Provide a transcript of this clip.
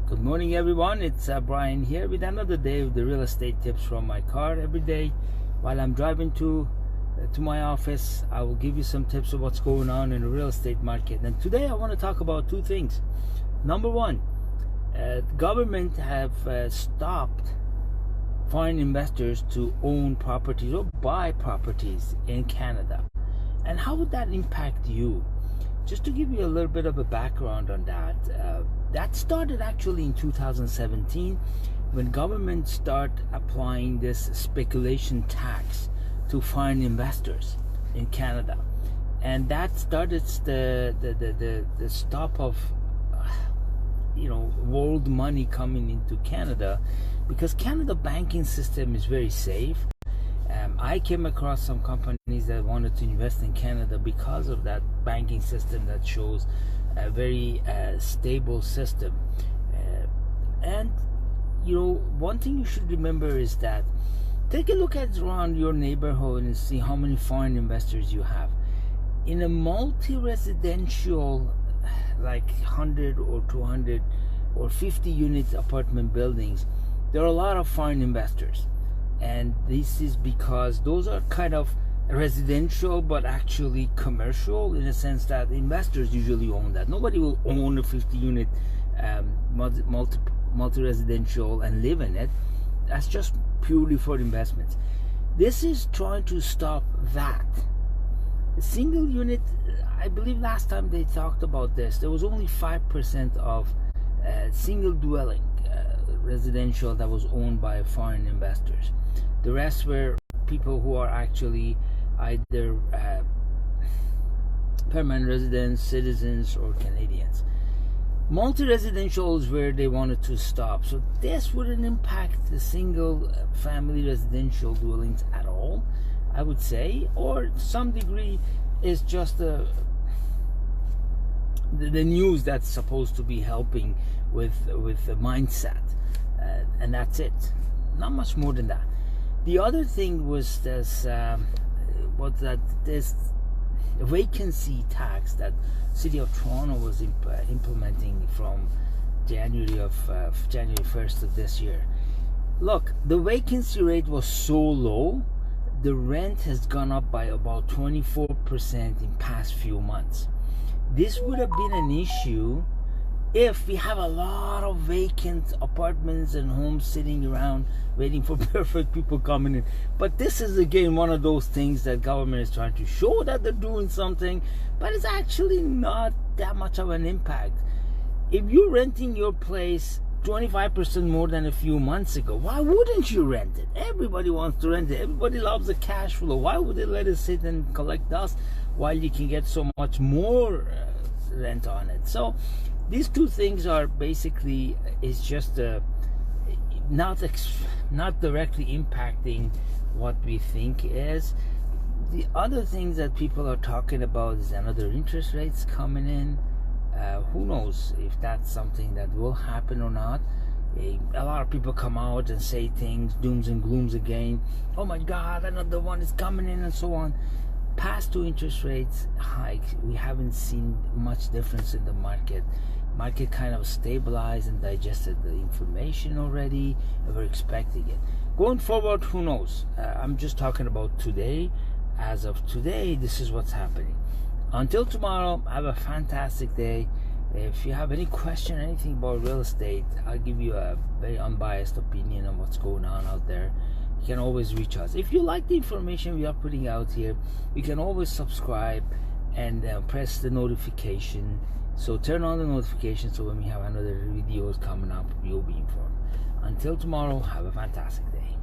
Good morning, everyone. It's Brian here with another day of the real estate tips from my car. Every day while I'm driving to my office, I will give you some tips of what's going on in the real estate market. And today I want to talk about two things. Number one, government have stopped foreign investors to own properties or buy properties in Canada. And how would that impact you? Just to give you a little bit of a background on that, that started actually in 2017 when government started applying this speculation tax to foreign investors in Canada, and that started the stop of world money coming into Canada, because Canada banking system is very safe. I came across some companies that wanted to invest in Canada because of that banking system that shows a very stable system. And one thing you should remember is that take a look at around your neighborhood and see how many foreign investors you have. In a multi-residential, like 100 or 200 or 50 unit apartment buildings, there are a lot of foreign investors. And this is because those are kind of residential but actually commercial, in a sense that investors usually own that. Nobody will own a 50 unit multi-residential and live in it. That's just purely for investments. This is trying to stop that. A single unit, I believe last time they talked about this, there was only 5% of single dwelling residential that was owned by foreign investors. The rest were people who are actually either permanent residents, citizens, or Canadians. Multi-residential is where they wanted to stop. So this wouldn't impact the single family residential dwellings at all, I would say, or to some degree is just the news that's supposed to be helping with the mindset, and that's it. Not much more than that. The other thing was this vacancy tax that City of Toronto was implementing from January 1st of this year. Look, the vacancy rate was so low, the rent has gone up by about 24% in past few months. This would have been an issue if we have a lot of vacant apartments and homes sitting around waiting for perfect people coming in. But this is again one of those things that government is trying to show that they're doing something, but it's actually not that much of an impact. If you're renting your place 25% more than a few months ago, why wouldn't you rent it? Everybody wants to rent it. Everybody loves the cash flow. Why would they let it sit and collect dust while you can get so much more rent on it? So these two things are basically, it's just not directly impacting what we think is. The other things that people are talking about is another interest rates coming in. Who knows if that's something that will happen or not. A lot of people come out and say things, dooms and glooms again. Oh my God, another one is coming in and so on. Past two interest rates hikes, we haven't seen much difference in the market. Market kind of stabilized and digested the information already, and we're expecting it. Going forward, who knows? I'm just talking about today. As of today, this is what's happening. Until tomorrow, have a fantastic day. If you have any question, anything about real estate, I'll give you a very unbiased opinion on what's going on out there. You can always reach us. If you like the information we are putting out here, you can always subscribe and press the notification. So turn on the notification so when we have another videos coming up, you'll be informed. Until tomorrow, have a fantastic day.